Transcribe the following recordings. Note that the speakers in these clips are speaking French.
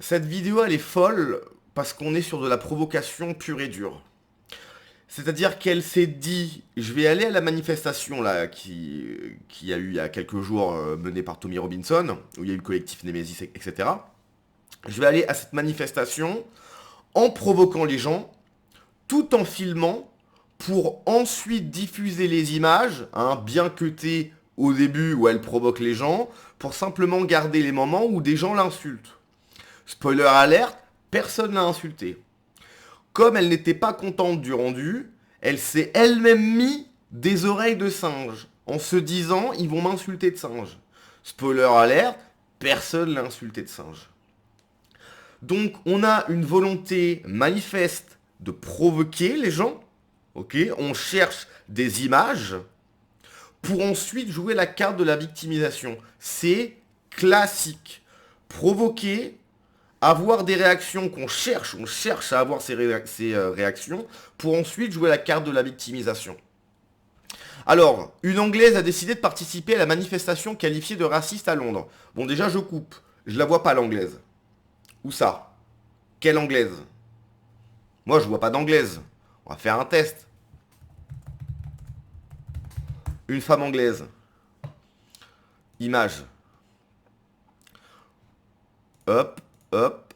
Cette vidéo, elle est folle parce qu'on est sur de la provocation pure et dure. C'est-à-dire qu'elle s'est dit, je vais aller à la manifestation là qui a eu il y a quelques jours menée par Tommy Robinson, où il y a eu le collectif Nemesis, etc. Je vais aller à cette manifestation en provoquant les gens, tout en filmant, pour ensuite diffuser les images, bien cutées au début où elle provoque les gens, pour simplement garder les moments où des gens l'insultent. Spoiler alert, personne l'a insulté. Comme elle n'était pas contente du rendu, elle s'est elle-même mis des oreilles de singe, en se disant, ils vont m'insulter de singe. Spoiler alert, personne l'a insulté de singe. Donc on a une volonté manifeste de provoquer les gens, ok ? On cherche des images pour ensuite jouer la carte de la victimisation. C'est classique. Provoquer, avoir des réactions on cherche à avoir ces réactions pour ensuite jouer la carte de la victimisation. Alors, une Anglaise a décidé de participer à la manifestation qualifiée de raciste à Londres. Bon, déjà, je coupe. Je la vois pas, l'Anglaise. Où ça ? Quelle Anglaise ? Moi, je vois pas d'Anglaise. On va faire un test. Une femme anglaise. Image. Hop, hop.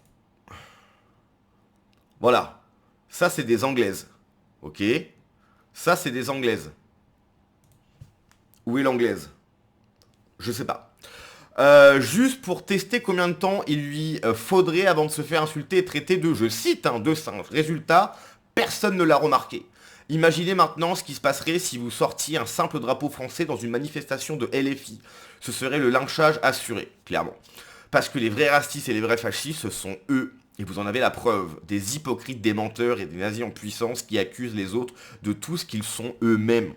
Voilà. Ça, c'est des Anglaises. Ok ? Ça, c'est des Anglaises. Où est l'Anglaise ? Je sais pas. Juste pour tester combien de temps il lui faudrait avant de se faire insulter et traiter de, je cite, de singe. Résultat, personne ne l'a remarqué. Imaginez maintenant ce qui se passerait si vous sortiez un simple drapeau français dans une manifestation de LFI. Ce serait le lynchage assuré, clairement. Parce que les vrais racistes et les vrais fascistes, ce sont eux. Et vous en avez la preuve. Des hypocrites, des menteurs et des nazis en puissance qui accusent les autres de tout ce qu'ils sont eux-mêmes.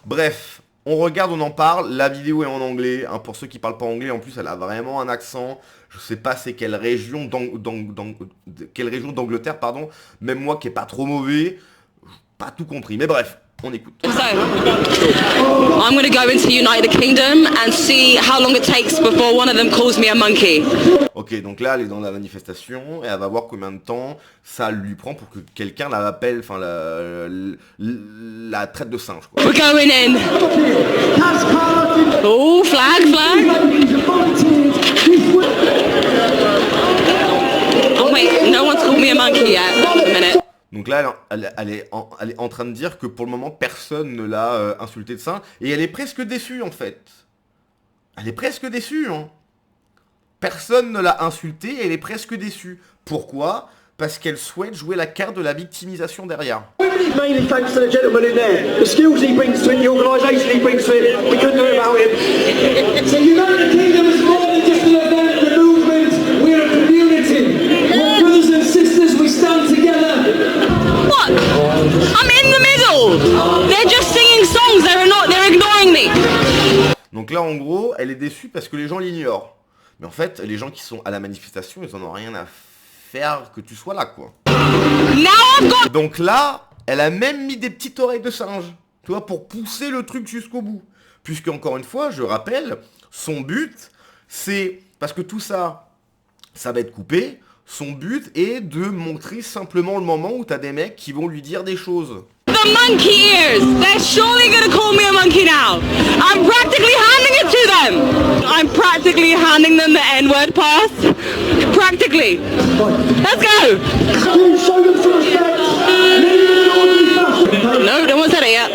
Bref, on regarde, on en parle. La vidéo est en anglais. Pour ceux qui parlent pas anglais, en plus, elle a vraiment un accent. Je sais pas c'est quelle région d'Angleterre, pardon. Même moi qui est pas trop mauvais, pas tout compris. Mais bref, on écoute. So, I'm going to go into United Kingdom and see how long it takes before one of them calls me a monkey. Ok, donc là, elle est dans la manifestation et elle va voir combien de temps ça lui prend pour que quelqu'un la appelle, la traite de singe, quoi. We're going in. Oh, flag. Oh wait, no one's called me a monkey yet. A minute. Donc là, elle est en train de dire que pour le moment, personne ne l'a insulté de singe. Et elle est presque déçue, en fait. Elle est presque déçue, hein. Personne ne l'a insultée et elle est presque déçue. Pourquoi ? Parce qu'elle souhaite jouer la carte de la victimisation derrière. Mainly thanks to the gentleman in there. The skills he brings to it, the organisation he brings to it, we couldn't do it without him. So United Kingdom is more than just an event, the movement, we're a community. We're brothers and sisters, we stand together. What? I'm in the middle. They're just singing songs. They're ignoring me. Donc là, en gros, elle est déçue parce que les gens l'ignorent. Mais en fait, les gens qui sont à la manifestation, ils en ont rien à faire que tu sois là, quoi. Donc là, elle a même mis des petites oreilles de singe, tu vois, pour pousser le truc jusqu'au bout. Puisque, encore une fois, je rappelle, son but, c'est... Parce que tout ça, ça va être coupé. Son but est de montrer simplement le moment où t'as des mecs qui vont lui dire des choses. The monkey ears! They're surely gonna call me a monkey now! I'm practically handing it to them! I'm practically handing them the N-word pass. Practically. Let's go! Show them some respect. No, no one said it yet.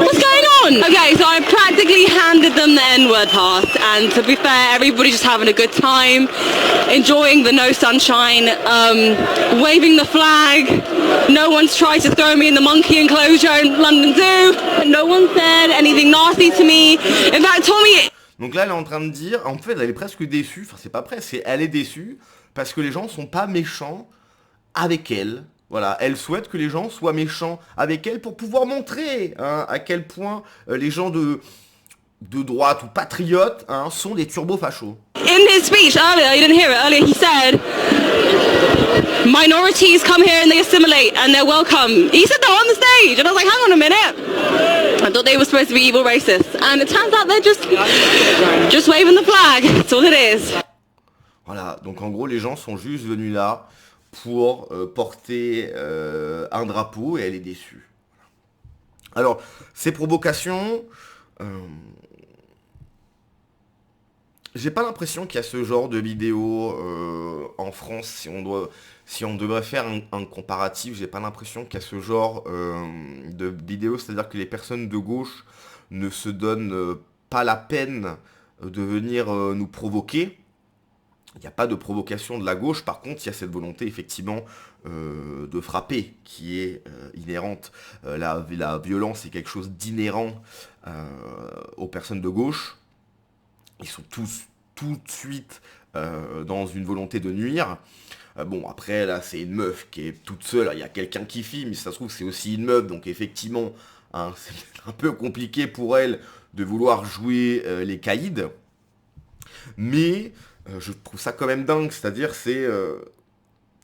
What's going on? Okay, so I practically handed them the N-word pass, and to be fair, everybody's just having a good time, enjoying the no sunshine, waving the flag. No one's tried to throw me in the monkey enclosure in London Zoo. No one said anything nasty to me. In fact, Tommy... Donc là, elle est en train de dire, en fait, elle est presque déçue, enfin c'est pas presque, elle est déçue, parce que les gens sont pas méchants avec elle. Voilà, elle souhaite que les gens soient méchants avec elle pour pouvoir montrer à quel point les gens de droite ou patriotes sont des turbo-fachos. In his speech earlier, you didn't hear it earlier, he said, minorities come here and they assimilate and they're welcome. He said that on the stage, and I was like, hang on a minute. I thought they were supposed to be evil racists, and it turns out they're just waving the flag. That's all it is. Voilà, donc en gros, les gens sont juste venus là pour porter un drapeau et elle est déçue. Alors, ces provocations, euh, j'ai pas l'impression qu'il y a ce genre de vidéo en France, si on devrait faire un comparatif, j'ai pas l'impression qu'il y a ce genre de vidéo, c'est-à-dire que les personnes de gauche ne se donnent pas la peine de venir nous provoquer. Il n'y a pas de provocation de la gauche, par contre, il y a cette volonté effectivement de frapper qui est inhérente. La violence est quelque chose d'inhérent aux personnes de gauche. Ils sont tous tout de suite dans une volonté de nuire. Bon, après, là, c'est une meuf qui est toute seule. Il y a quelqu'un qui filme, mais si ça se trouve, c'est aussi une meuf. Donc, effectivement, hein, c'est un peu compliqué pour elle de vouloir jouer les caïds. Mais je trouve ça quand même dingue. C'est-à-dire, c'est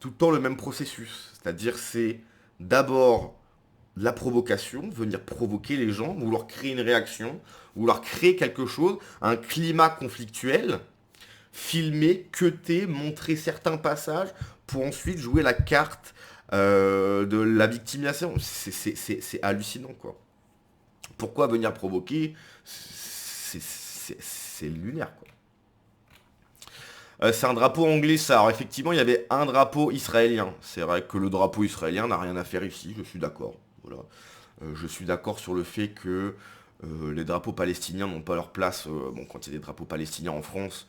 tout le temps le même processus. C'est-à-dire, c'est d'abord la provocation, venir provoquer les gens, vouloir créer une réaction, vouloir créer quelque chose, un climat conflictuel, filmer, cutter, montrer certains passages pour ensuite jouer la carte de la victimisation. C'est hallucinant, quoi. Pourquoi venir provoquer? C'est lunaire, quoi. C'est un drapeau anglais, ça. Alors effectivement, il y avait un drapeau israélien. C'est vrai que le drapeau israélien n'a rien à faire ici, je suis d'accord. Voilà. Je suis d'accord sur le fait que les drapeaux palestiniens n'ont pas leur place bon, quand il y a des drapeaux palestiniens en France.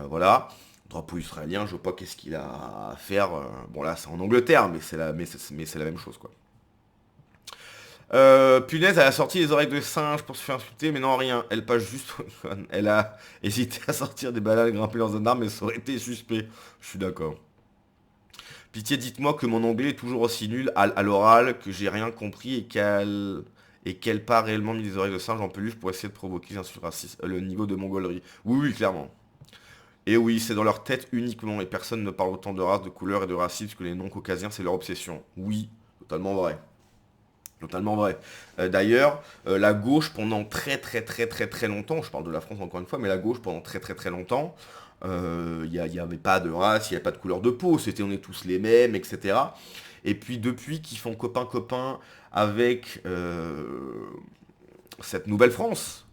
Voilà. Drapeau israélien, je vois pas qu'est-ce qu'il a à faire. Bon là, c'est en Angleterre, mais c'est la même chose, quoi. Punaise, elle a sorti les oreilles de singe pour se faire insulter, mais non, rien. Elle passe juste au fun. Elle a hésité à sortir des balades grimpées dans un arbre, mais ça aurait été suspect. Je suis d'accord. Pitié, dites-moi que mon anglais est toujours aussi nul à l'oral, que j'ai rien compris et qu'elle part réellement mis des oreilles de singe en peluche pour essayer de provoquer le niveau de mongolerie. Oui, oui, clairement. Et oui, c'est dans leur tête uniquement, et personne ne parle autant de race, de couleur et de racisme que les non-caucasiens, c'est leur obsession. Oui, totalement vrai. Totalement vrai. D'ailleurs, la gauche pendant très longtemps, je parle de la France encore une fois, mais la gauche pendant très longtemps, il n'y avait pas de race, il n'y avait pas de couleur de peau, c'était on est tous les mêmes, etc. Et puis depuis qu'ils font copain avec cette nouvelle France,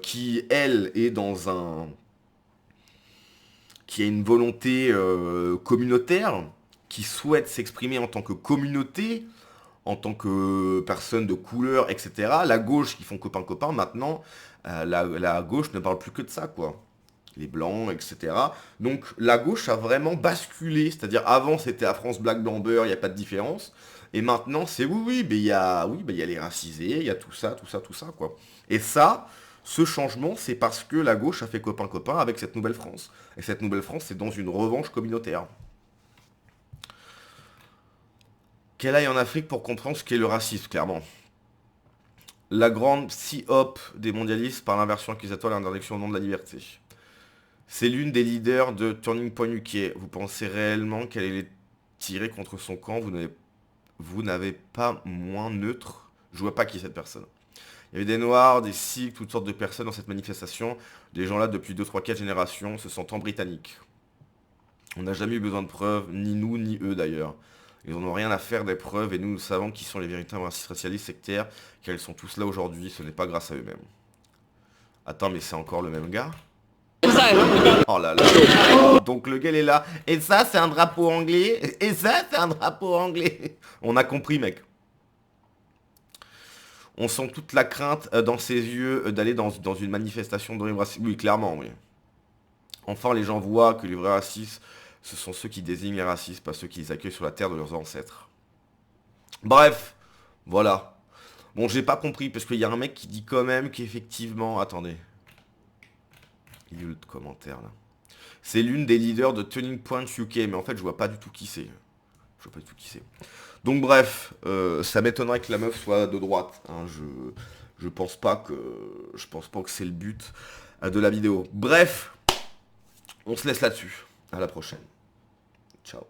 qui elle est qui a une volonté communautaire, qui souhaite s'exprimer en tant que communauté, en tant que personne de couleur, etc. La gauche qui font copain maintenant, la gauche ne parle plus que de ça, quoi. Les blancs, etc. Donc la gauche a vraiment basculé, c'est-à-dire avant c'était la France black blanc beurre, il n'y a pas de différence, et maintenant c'est oui, il y a les racisés, il y a tout ça, quoi. Et ça, ce changement, c'est parce que la gauche a fait copain avec cette nouvelle France. Et cette nouvelle France, c'est dans une revanche communautaire. Qu'elle aille en Afrique pour comprendre ce qu'est le racisme, clairement. La grande psy-op des mondialistes par l'inversion accusatoire et l'interdiction au nom de la liberté. C'est l'une des leaders de Turning Point UK. Vous pensez réellement qu'elle allait tirer contre son camp? Vous n'avez pas moins neutre. Je vois pas qui est cette personne. Il y avait des noirs, des sikhs, toutes sortes de personnes dans cette manifestation. Des gens là depuis 2, 3, 4 générations se sentant britanniques. On n'a jamais eu besoin de preuves, ni nous, ni eux d'ailleurs. Ils n'en ont rien à faire des preuves et nous savons qui sont les véritables racistes racialistes sectaires, qu'elles sont tous là aujourd'hui, ce n'est pas grâce à eux-mêmes. Attends, mais c'est encore le même gars? Oh là là. Donc le gars il est là. Et ça c'est un drapeau anglais. Et ça c'est un drapeau anglais. On a compris, mec. On sent toute la crainte dans ses yeux d'aller dans une manifestation de racisme. Oui, clairement, oui. Enfin, les gens voient que les vrais racistes, ce sont ceux qui désignent les racistes, pas ceux qui les accueillent sur la terre de leurs ancêtres. Bref, voilà. Bon, j'ai pas compris, parce qu'il y a un mec qui dit quand même qu'effectivement... Attendez. Il y a eu le commentaire, là. C'est l'une des leaders de Turning Point UK, mais en fait, je vois pas du tout qui c'est. Je vois pas du tout qui c'est. Donc bref, ça m'étonnerait que la meuf soit de droite. Hein, je pense pas que c'est le but de la vidéo. Bref, on se laisse là-dessus. À la prochaine. Ciao.